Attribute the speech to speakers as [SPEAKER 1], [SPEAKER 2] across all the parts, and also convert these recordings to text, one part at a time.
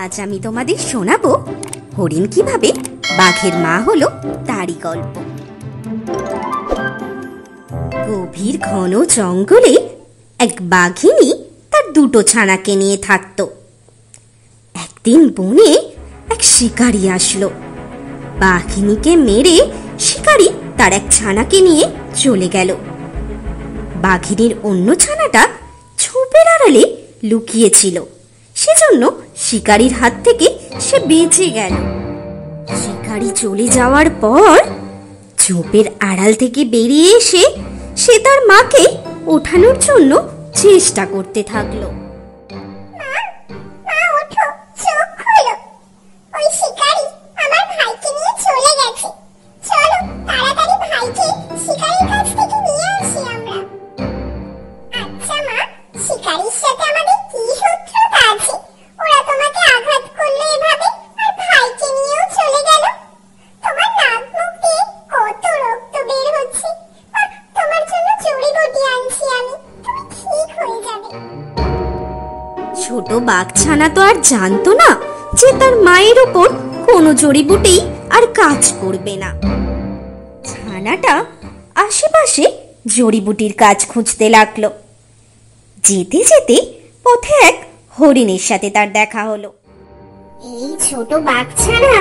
[SPEAKER 1] আজ আমি তোমাদের শোনাবো হরিণ কিভাবে বাঘের মা হলো তারই গল্প। গভীর ঘন জঙ্গলে এক বাঘিনী তার দুটো ছানাকে নিয়ে থাকতো। একদিন বনে এক শিকারী আসলো। বাঘিনীকে মেরে শিকারী তার এক ছানাকে নিয়ে চলে গেল। বাঘিনীর অন্য ছানাটা ঝোপের আড়ালে লুকিয়েছিল, সেজন্য শিকারীর হাত থেকে সে বেঁচে গেল। শিকারী চলে যাওয়ার পর ঝোপের আড়াল থেকে বেরিয়ে এসে সে তার মাকে ওঠানোর জন্য চেষ্টা করতে থাকলো। ছোট বাঘছানা তো আর জানতো না যে তার মায়ের ওপর কোনো জড়িবুটি আর কাজ করবে না। ছানাটা আশেপাশে জড়িবুটির কাজ খুঁজতে লাগলো। যেতে যেতে পথে এক হরিণের সাথে তার দেখা হলো।
[SPEAKER 2] এই ছোট বাঘছানা,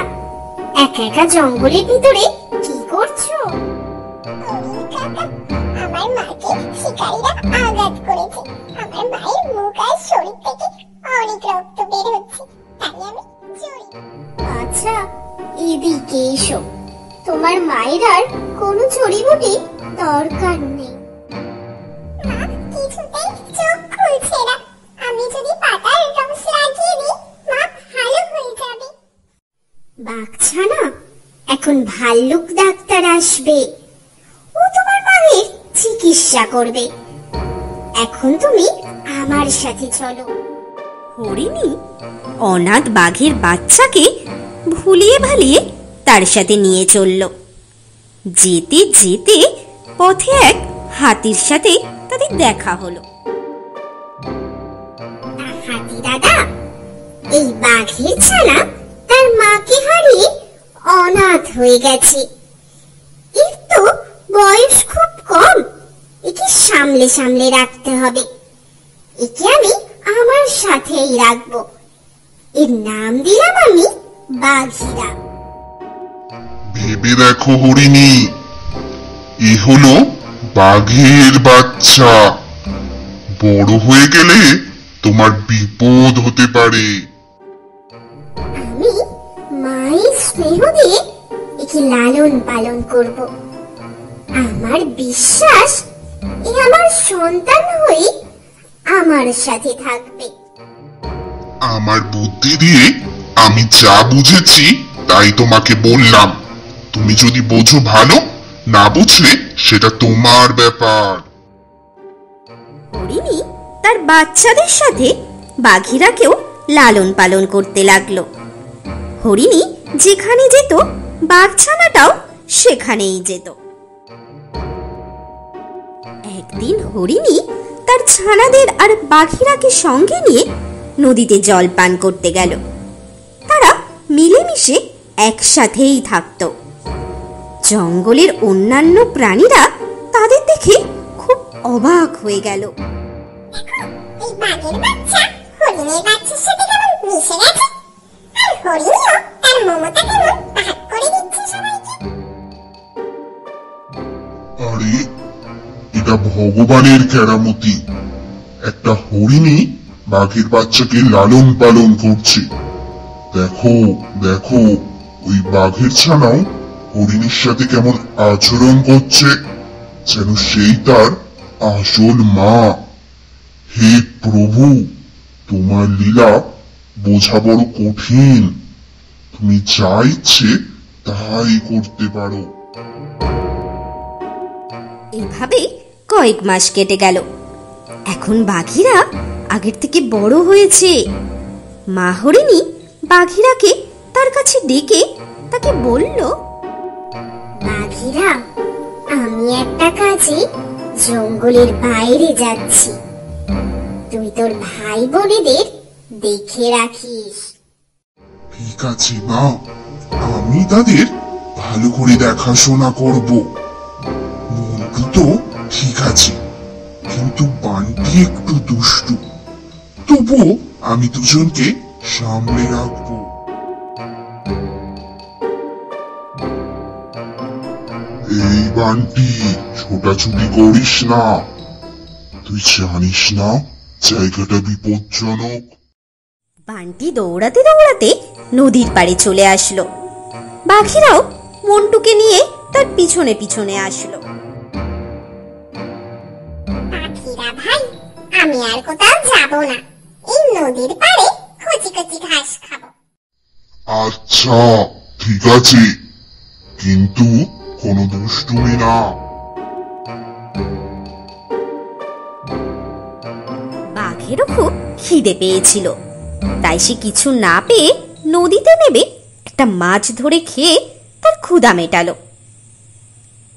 [SPEAKER 2] একা একা জঙ্গলের ভিতরে কি করছো?
[SPEAKER 3] আমার মাকে শিকারীরা আঘাত করেছে। আমার মায়ের মুখ আর শরীর থেকে অনেক রক্ত বের হচ্ছে, তাই আমি জড়িত।
[SPEAKER 2] আচ্ছা, এদিকে এসো। তোমার মায়ের আর কোনো জড়িবুটি দরকার নেই।
[SPEAKER 3] মা কিছুতেই চোখ খুলছে না। আমি যদি পাতার রস লাগিয়ে দিই, মা ভালো হয়ে যাবে।
[SPEAKER 2] বাঘছানা, এখন ভাল্লুক ডাক্তার আসবে। ও তোমার মায়ের চিকিৎসা করবে। এখন তুমি আমার সাথে চলো।
[SPEAKER 1] হরিণী অনাথ বাঘের বাচ্চাকে ভুলিয়ে ভালিয়ে তার সাথে নিয়ে চলল। যেতে যেতে পথে এক হাতির সাথে তাদের দেখা হলো।
[SPEAKER 2] হাতি দাদা, এই বাঘের ছানা তার মাকে হারিয়ে অনাথ হয়ে গেছে। এর তো বয়স খুব কম, একে সামলে সামলে রাখতে হবে। একে আমি আমার সাথেই রাখবো। এর নাম দিলাম আমি বাঘিরা।
[SPEAKER 4] ভেবে দেখো হরিণী, এ হলো বাঘের বাচ্চা। বড় হয়ে গেলে তোমার বিপদ হতে পারে।
[SPEAKER 2] আমি মায়ের স্নেহ দিয়ে একে লালন পালন করব। আমার বিশ্বাস এ আমার সন্তান হয়ে আমার সাথে থাকবে।
[SPEAKER 4] আমার বুদ্ধি দিয়ে আমি যা বুঝেছি তাই তোমাকে বললাম। তুমি যদি বোঝো ভালো, না বুঝলে সেটা তোমার ব্যাপার।
[SPEAKER 1] হরিণী তার বাচ্চাদের সাথে বাঘিরাকেও লালন পালন করতে লাগলো। হরিণী যেখানে যেত বাঘছানাটাও সেখানেই যেত। একদিন হরিণী তার ছানাদের আর বাঘিরাকে সঙ্গে নিয়ে নদীতে জল পান করতে গেল। তারা মিলেমিশে একসাথেই থাকত। জঙ্গলের অন্যান্য প্রাণীরা তাদের দেখে খুব অবাক হয়ে গেল।
[SPEAKER 3] এই বাঘের বাচ্চা হরিণের বাচ্চার সাথে কেমন মিশে গেছে, আর হরিণও তার মমতা কেমন ভাগ করে দিচ্ছে সবাইকে।
[SPEAKER 4] আরে, এটা ভগবানের কেরামতি। একটা হরিণী বাঘের বাচ্চাকে লালন পালন করছে। দেখো দেখো, ওই বাঘের ছানাও হরিণীর সাথে কেমন আচরণ করছে, যেন সেই তার আসল মা। হে প্রভু, তোমার লীলা বোঝা বড় কঠিন। তুমি যা ইচ্ছে তাই করতে পারো।
[SPEAKER 1] এভাবে কয়েক মাস কেটে গেল। এখন বাঘিরা আগের থেকে বড় হয়েছে। মা হরিণী বাঘিরাকে তার কাছে ডেকে তাকে বলল,
[SPEAKER 2] বাঘিরা, আমি একটা কাজে জঙ্গলের বাইরে যাচ্ছি। তুই তোর ভাই বোনেদের দেখে রাখিস।
[SPEAKER 4] ঠিক আছে মা, আমি তাদের ভালো করে দেখাশোনা করব। মন্টু তো ঠিক আছে, কিন্তু বান্টি একটু দুষ্টু। তবুও আমি দুজনকে সামলে রাখবো। এই বান্টি, ছোটাছুটি করিস না। তুই জানিস না জায়গাটা বিপজ্জনক।
[SPEAKER 1] বান্টি দৌড়াতে দৌড়াতে নদীর পাড়ে চলে আসলো। বাঘেরাও মন্টুকে নিয়ে তার পিছনে পিছনে আসলো।
[SPEAKER 3] পাখিরা ভাই, আমি আর কোথাও যাব না, এই নদীর পাড়ে কচি কচি ঘাস খাবো।
[SPEAKER 4] আচ্ছা ঠিক আছে, কিন্তু কোনো দুষ্টুমি না।
[SPEAKER 1] বাঘেরও খুব খিদে পেয়েছিল, তাই সে কিছু না পেয়ে নদীতে নেমে একটা মাছ ধরে খেয়ে তার ক্ষুধা মেটালো।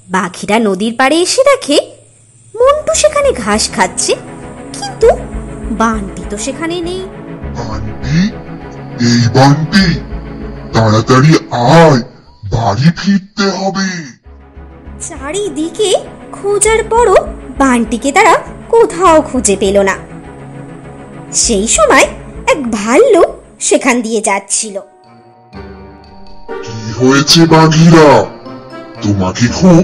[SPEAKER 1] বাঘেরা নদীর পাড়ে এসে দেখে মন্টু সেখানে ঘাস খাচ্ছে, কিন্তু বান্টি তো সেখানে নেই।
[SPEAKER 4] বান্টি, এই বান্টি, তাড়াতাড়ি আয়, বাড়ি ফিরতে হবে।
[SPEAKER 1] চারিদিকে খোঁজার পরও বান্টিকে তারা কোথাও খুঁজে পেল না। সেই সময় এক ভাল্লুক সেখান দিয়ে যাচ্ছিল।
[SPEAKER 4] কি হয়েছে বাঘিরা? তোমাকে খুব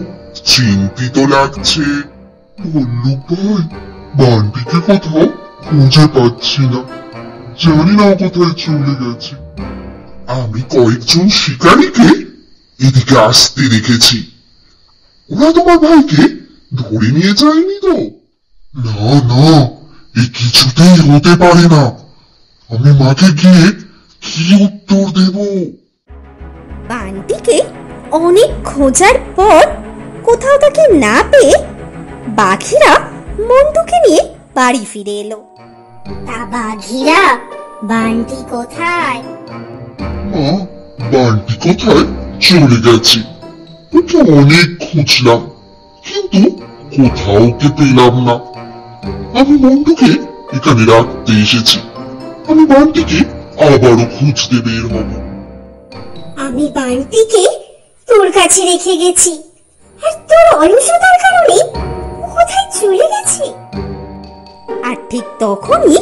[SPEAKER 4] চিন্তিত লাগছে। ভল্লুক ভাই, বান্টিকে কোথাও খুঁজে পাচ্ছি না, জানি না ও কোথায় চলে গেছে। আমি কয়েকজন শিকারীকে এদিকে আসতে দেখেছি। ওরা তোমার ভাইকে ধরে নিয়ে যায়নি তো? না না, এ কিছুতেই হতে পারে না। আমি মাকে গিয়ে কি উত্তর দেব?
[SPEAKER 1] বান্টিকে অনেক খোঁজার পর কোথাও তাকে না পেয়ে বাঘেরা মন্টুকে নিয়ে বাড়ি ফিরে এলো।
[SPEAKER 2] তা বাঘিরা, বান্টি কোথায়?
[SPEAKER 4] মা, বান্টি কোথায় চলে গেছে? ওকে অনেক খুঁজলাম, কিন্তু কোথাও ওকে পেলাম না। আমি মন্টুকে এখানে রাখতে এসেছি। আমি বান্টিকে আবারও খুঁজতে বের হব।
[SPEAKER 2] আমি বান্টিকে তোর কাছে রেখে গেছি, আর তোর অলসতার কারণে ও কোথায় চলে গেছে?
[SPEAKER 1] আর ঠিক তখনই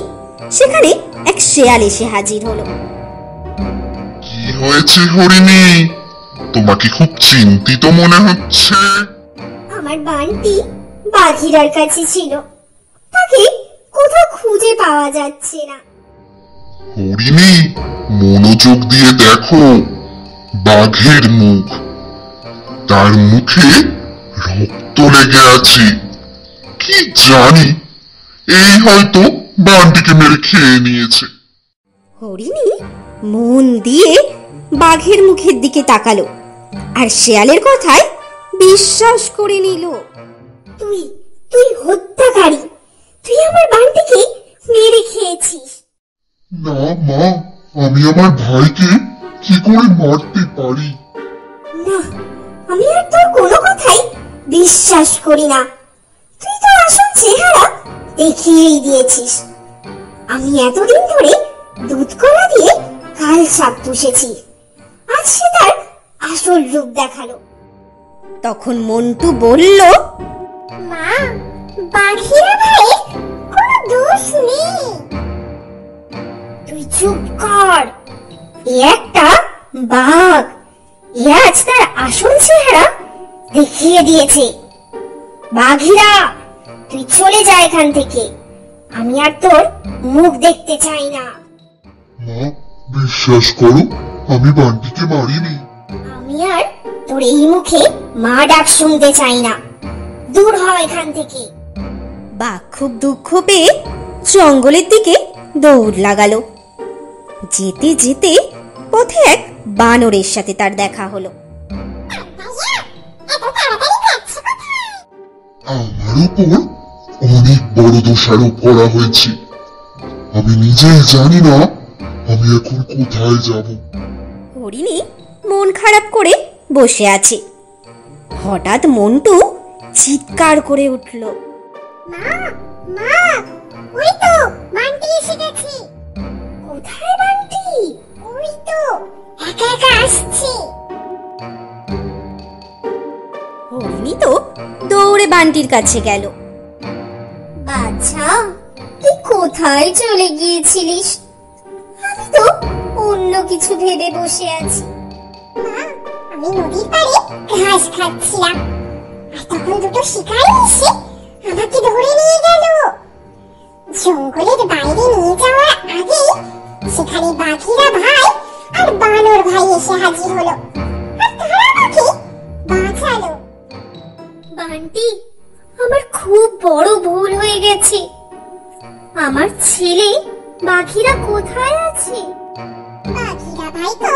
[SPEAKER 1] সেখানে এক শেয়াল এসে হাজির হলো।
[SPEAKER 4] কি হয়েছে হরিণী? তোমাকে খুব চিন্তিত মনে হচ্ছে।
[SPEAKER 2] আমার বান্টি বাঘিরার কাছে ছিল, তাকে কোথাও খুঁজে পাওয়া যাচ্ছে না।
[SPEAKER 4] হরিণী, মনোযোগ দিয়ে দেখো বাঘের মুখ। তার মুখে রক্ত লেগে আছে। কি জানি, এই হয়তো বান্টিকে মেরে খেয়ে নিয়েছে।
[SPEAKER 1] হরিণী মন দিয়ে বাঘের মুখের দিকে তাকালো আর শেয়ালের কথায় বিশ্বাস করে নিল।
[SPEAKER 2] তুই তুই হত্যাকারী, তুই আমার বান্টিকে মেরে খেয়েছিস।
[SPEAKER 4] না মা, আমি আমার ভাইকে কি করে মারতে পারি?
[SPEAKER 2] না, আমি আর তোর কোনো কথাই বিশ্বাস করি না। তুই তো আসল চেহারা দেখিয়েই দিয়েছিস। আমি এতদিন ধরে দুধ কলা দিয়ে কাল সাপ পুষেছি, আজ সে তার আসল রূপ দেখালো।
[SPEAKER 1] তখন মন্টু বলল,
[SPEAKER 3] মা, বাঘিরা ভাইয়ের কোনো দোষ নেই।
[SPEAKER 2] তুই চুপ কর, এ একটা বাঘ, এ আজ তার আসল চেহারা দেখিয়ে দিয়েছে। বাঘিরা, তুই চলে যা এখান থেকে, আমি আর তোর মুখ দেখতে চাই না।
[SPEAKER 4] মা, বিশ্বাস করো, আমি বান্টিকে মারিনি।
[SPEAKER 2] আমি আর তোর এই মুখে মা ডাক শুনতে চাই না, দূর হ এখান থেকে।
[SPEAKER 1] বাঘ খুব দুঃখ পেয়ে জঙ্গলের দিকে দৌড় লাগালো। যেতে যেতে পথে এক বানরের সাথে তার দেখা হলো।
[SPEAKER 3] ভাইয়া, এত তাড়াতাড়ি যাচ্ছ কোথায়?
[SPEAKER 4] আমার উপর অনেক বড় দোষারোপ করা হয়েছে। আমি নিজেই জানি না আমি এখন কোথায় যাব।
[SPEAKER 1] হরিণী মন খারাপ করে বসে আছে। হঠাৎ মন্টু চিৎকার করে উঠল,
[SPEAKER 3] মা, মা, ওই তো বান্টি এসে গেছে।
[SPEAKER 2] কোথায় বান্টি?
[SPEAKER 3] ওই তো একা একা আসছে।
[SPEAKER 1] হরিণী তো দৌড়ে বানটির কাছে গেল।
[SPEAKER 2] আচ্ছা, তুই কোথায় চলে গিয়েছিলিস? আমি তো অন্য কিছু ভেবে বসে আছি।
[SPEAKER 3] মা, আমি নদীর পাড়ে ঘাস খাচ্ছিলাম, আর তখন দুটো শিকারী এসে আমাকে ধরে নিয়ে গেল। জঙ্গলের বাইরে নিয়ে যাওয়ার আগে সেখানে বাঘিরা ভাই আর বানর ভাই এসে হাজির হলো, আর তারা আমাকে বাঁচালো।
[SPEAKER 2] বান্টি, আমার খুব বড় ভুল হয়ে গেছে। আমার ছেলে বাঘিরা কোথায় আছে?
[SPEAKER 3] বাঘিরা ভাই তো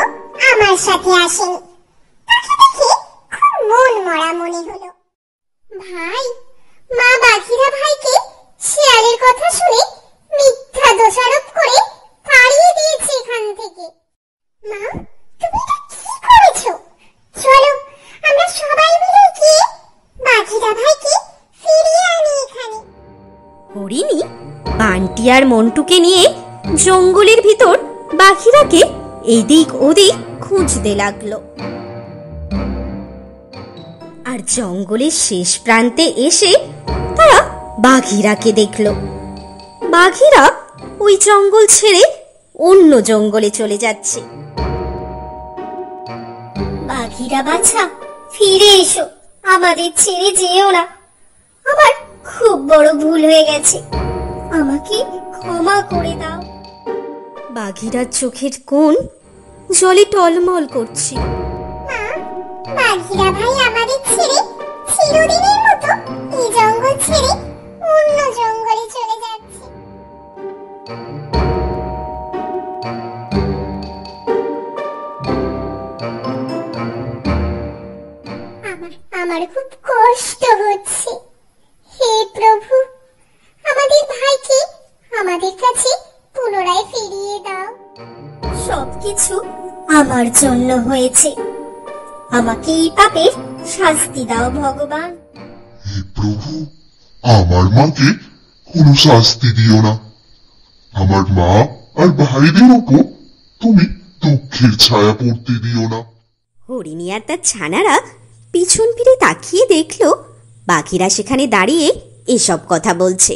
[SPEAKER 3] আমার সাথে আসেনি, তাকে দেখে খুব মন মরা মনে হলো। ভাই, মা বাঘিরা ভাইকে শিয়ালের কথা শুনে মিথ্যা দোষারোপ করে তাড়িয়ে দিয়েছে এখান থেকে। মা, তুমি এটা কি করেছো? চলো আমরা সবাই মিলে গিয়ে বাঘিরা ভাইকে ফিরিয়ে আনি এখানে।
[SPEAKER 1] হরিণী বানটি আর মন্টুকে নিয়ে জঙ্গলের ভিতর বাঘিরাকে এদিক ওদিক খুঁজতে লাগলো। আর জঙ্গলের শেষ প্রান্তে এসে তারা বাঘিরাকে দেখলো। বাঘিরা ওই জঙ্গল ছেড়ে অন্য জঙ্গলে চলে যাচ্ছে।
[SPEAKER 2] বাঘিরা বাছা, ফিরে এসো, আমাদের ছেড়ে যেও না। আমার খুব বড় ভুল হয়ে গেছে, আমাকে ক্ষমা করে দাও।
[SPEAKER 1] বাঘিরার চোখের কোণ জলে টলমল করছিল।
[SPEAKER 3] মা, বাঘিরা ভাই আমাদের ছেড়ে চিরদিনের মতো এই জঙ্গল ছেড়ে অন্য জঙ্গলে চলে যাচ্ছে। আমার খুব কষ্ট হচ্ছে। হে প্রভু, আমাদের ভাইকে আমাদের কাছে পুনরায় ফিরিয়ে দাও।
[SPEAKER 2] সবকিছু আমার জন্য হয়েছে, আমাকে এই পাপের শাস্তি দাও ভগবান।
[SPEAKER 4] হে প্রভু, আমার মাকে কোনো শাস্তি দিও না। আমার মা আর ভাইদের উপর তুমি দুঃখের ছায়া পড়তে দিও না।
[SPEAKER 1] হরিণী আর তার ছানারা পিছন ফিরে তাকিয়ে দেখল বাঘিরা সেখানে দাঁড়িয়ে এসব কথা বলছে।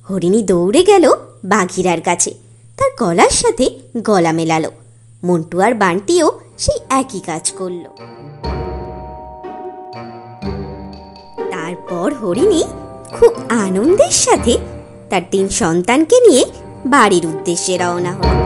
[SPEAKER 1] হরিণী দৌড়ে গেল বাঘিরার কাছে, তার গলার সাথে গলা মেলালো। মন্টু আর বান্টিও সেই একই কাজ করলো। তারপর হরিণী খুব আনন্দের সাথে তার 3 সন্তানকে নিয়ে বাড়ির উদ্দেশ্যে রওনা হলো।